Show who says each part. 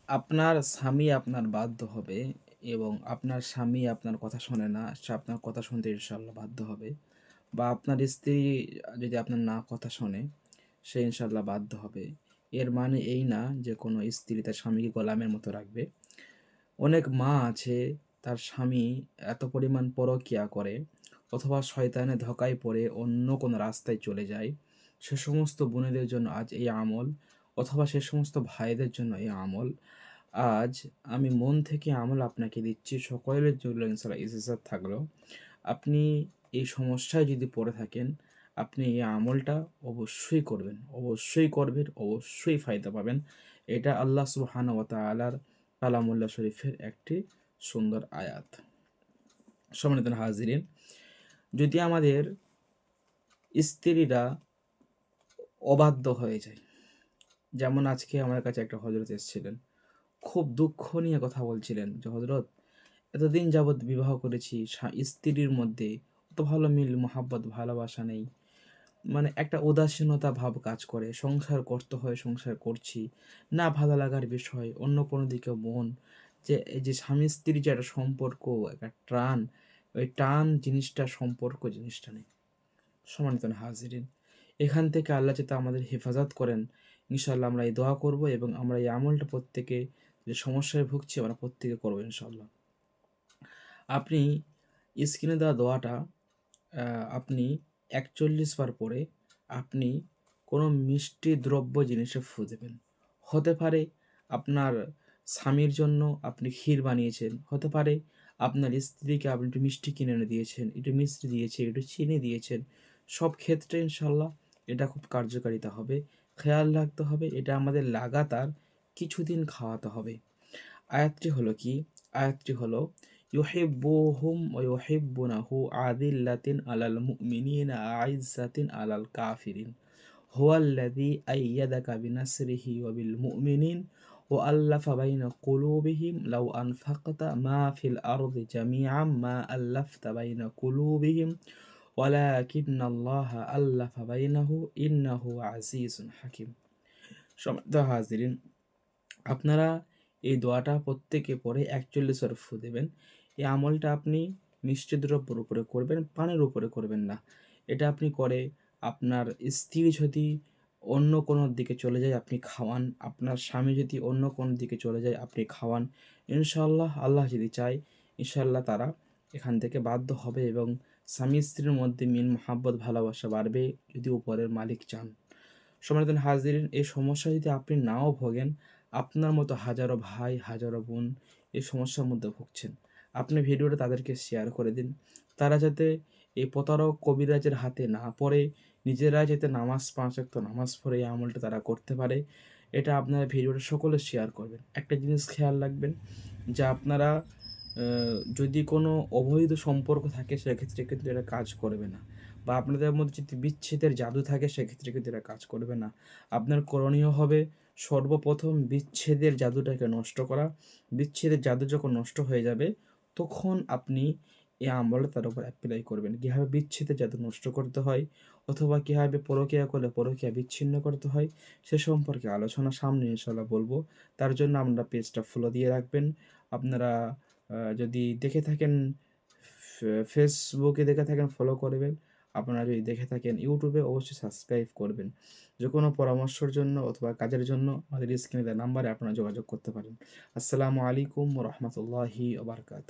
Speaker 1: আপনার স্বামী আপনার বাধ্য হবে এবং আপনার স্বামী আপনার কথা শোনে না, সে আপনার কথা শুনতে ইনশাআল্লাহ বাধ্য হবে। বা আপনার স্ত্রী যদি আপনার না কথা শোনে, সে ইনশাআল্লাহ বাধ্য হবে। এর মানে এই না যে কোনো স্ত্রী তার স্বামীকে গোলামের মতো রাখবে। অনেক মা আছে তার স্বামী এত পরিমাণ পরকীয়া করে অথবা শয়তানের ধোঁকায় পড়ে অন্য কোনো রাস্তায় চলে যায়। সে সমস্ত বোনেদের জন্য আজ এই আমল, অথবা সে সমস্ত ভাইদের জন্য এই আমল। আজ আমি মন থেকে আমল আপনাকে দিচ্ছি, সকলের জন্য ইনশাআল্লাহ ইজাজত থাকলো। আপনি এই সমস্যায় যদি পড়ে থাকেন, আপনি এই আমলটা অবশ্যই করবেন, অবশ্যই করবেন, অবশ্যই ফায়দা পাবেন। এটা আল্লাহ সুবহানাহু ওয়া তাআলার কালামুল্লাহ শরীফের একটি সুন্দর আয়াত। সম্মানিত হাজিরিন, যদি আমাদের স্ত্রীরা অবাধ্য হয়ে যায়, যেমন আজকে আমার কাছে একটা হজরত এসেছিলেন, খুব দুঃখ নিয়ে কথা বলছিলেন যে হজরত, এতদিন যাবৎ বিবাহ করেছি, স্ত্রীর মধ্যে অত ভালো মিল মহাব্বত ভালোবাসা নেই, মানে একটা উদাসীনতা ভাব কাজ করে, সংসার করতে হয়, সংসার করছি না, ভালো লাগার বিষয় অন্য কোনো দিকে মন, যে এই যে স্বামী স্ত্রীর যে একটা সম্পর্ক, একটা টান, ওই টান জিনিসটা, সম্পর্ক জিনিসটা নেই। সম্মানিত হাজিরিন, এখান থেকে আল্লাহ যাতে আমাদের হেফাজত করেন, ইনশাআল্লাহ আমরা এই দোয়া করব এবং আমরা এই আমলটা প্রত্যেকে, যে সমস্যায় ভুগছি আমরা প্রত্যেকে করবো ইনশাআল্লাহ। আপনি স্ক্রিনে দেওয়া দোয়াটা আপনি ৪১ বার পরে আপনি কোনো মিষ্টি দ্রব্য জিনিসে ফু দেবেন। হতে পারে আপনার স্বামীর জন্য আপনি ক্ষীর বানিয়েছেন, হতে পারে আপনার স্ত্রীকে আপনি একটু মিষ্টি কিনে এনে দিয়েছেন, একটু মিষ্টি দিয়েছেন, একটু চিনি দিয়েছেন। সব ক্ষেত্রে ইনশাআল্লাহ এটা খুব কার্যকারিতা হবে। খেয়াল রাখতে হবে এটা আমাদের লাগাতার কিছুদিন খাওয়াতে হবে। আয়াতটি হলো কি? আয়াতটি হলো ইউহিব্বুহুম ওয়া ইউহিব্বুনাহু আযিল্লাতিন আলাল মুমিনিনা আইজ্জাতিন আলাল কাফিরিন হুয়াল্লাযী আইয়্যাদাকা বিনাসরিহি ওয়া বিল মুমিনিন ওয়া আল্লাফা বাইনা কুলুবিহিম লাউ আনফাকতা মা ফিল আরদি জামিআম মা আল্লাফতা বাইনা কুলুবিহিম ওয়ালাকিন্নাল্লাহা আল্লাফা বাইনাহু ইন্নাহু আজিজুন হাকীম। সম্মানিত হাজিরিন, আপনারা এই দোয়াটা প্রত্যেকে পড়ে ৪১ বার ফু দেবেন। এই আমলটা আপনি মিষ্টি দ্রব্যের উপরে করবেন, পানের উপরে করবেন না। এটা আপনি করে আপনার স্ত্রী যদি অন্য কোনো দিকে চলে যায় আপনি খাওয়ান, আপনার স্বামী যদি অন্য কোনো দিকে চলে যায় আপনি খাওয়ান। ইনশাআল্লাহ আল্লাহ যদি চায়, ইনশাআল্লাহ তারা এখান থেকে বাধ্য হবে এবং স্বামী স্ত্রীর মধ্যে মিল মহাব্বত ভালোবাসা বাড়বে, যদি উপরের মালিক চান। সম্মানিত হাজিরিন, এই সমস্যা যদি আপনি নাও ভোগেন, আপনার মতো হাজারো ভাই, হাজারো বোন এই সমস্যার মধ্যে ভুগছেন, আপনি ভিডিওটা তাদেরকে শেয়ার করে দিন। তারা যাতে এই প্রতারক কবিরাজের হাতে না পড়ে, নিজেরা যাতে নামাজ, ৫ ওয়াক্ত নামাজ পড়ে এই আমলটা তারা করতে পারে। এটা আপনারা ভিডিওটা সকলে শেয়ার করবেন। একটা জিনিস খেয়াল রাখবেন যে আপনারা যদি কোনো অবৈধ সম্পর্ক থাকে সেক্ষেত্রে কিন্তু এটা কাজ করবে না, বা আপনাদের মধ্যে যদি বিচ্ছেদের জাদু থাকে সেক্ষেত্রে কিন্তু এটা কাজ করবে না। আপনার করণীয় হবে সর্বপ্রথম বিচ্ছেদের জাদুটাকে নষ্ট করা। বিচ্ছেদের জাদু যখন নষ্ট হয়ে যাবে তখন আপনি এই আমলটা তার উপর অ্যাপ্লাই করবেন। কীভাবে বিচ্ছেদের জাদু নষ্ট করতে হয় অথবা কীভাবে পরকীয়া করলে পরকীয়া বিচ্ছিন্ন করতে হয় সে সম্পর্কে আলোচনা সামনে ইনশাআল্লাহ বলবো। তার জন্য আপনারা পেজটা ফলো দিয়ে রাখবেন। আপনারা যদি দেখে থাকেন ফেসবুকে দেখে থাকেন ফলো করবেন। আপনারা যদি দেখে থাকেন ইউটিউবে অবশ্যই সাবস্ক্রাইব করবেন। যে কোনো পরামর্শের জন্য অথবা কাজের জন্য আমাদের স্ক্রিনে দেওয়া নাম্বারে আপনারা যোগাযোগ করতে পারেন। আসসালামু আলাইকুম ওয়া রাহমাতুল্লাহি ওয়া বারাকাতুহু।